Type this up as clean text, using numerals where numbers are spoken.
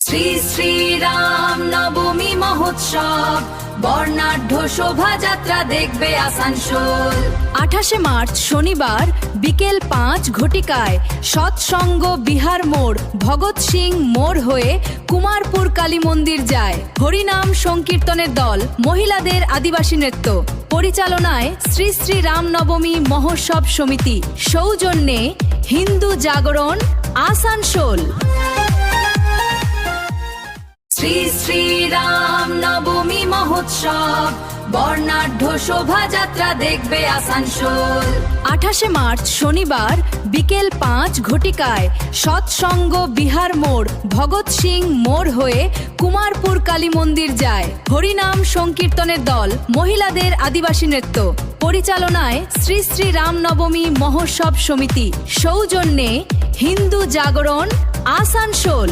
শ্রী শ্রী রাম নবমী মহোৎসব বর্ণাঢ্য শোভাযাত্রা দেখবে আসানসোল। 28 মার্চ শনিবার বিকেল 5 ঘটিকায় সৎসঙ্গ বিহার মোড় ভগৎ সিং মোড় হয়ে কুমারপুর কালী মন্দির যায়। হরিনাম সংকীর্তনের দল, মহিলাদের আদিবাসী নৃত্য, পরিচালনায় শ্রী শ্রী রাম নবমী মহোৎসব সমিতি, সৌজন্যে হিন্দু জাগরণ, আসানসোল। শ্রী শ্রী রাম নবমী মহোৎসব বর্ণাঢ্য শোভাযাত্রা দেখবে আসানসোল। 28 মার্চ শনিবার বিকেল 5 ঘটিকায় সৎসঙ্গ বিহার মোড় ভগৎ সিং মোড় হয়ে কুমারপুর কালী মন্দির যায়। হরিনাম সংকীর্তনের দল, মহিলাদের আদিবাসী নৃত্য, পরিচালনায় শ্রী শ্রী রাম নবমী মহোৎসব সমিতি, সৌজন্যে হিন্দু জাগরণ, আসানসোল।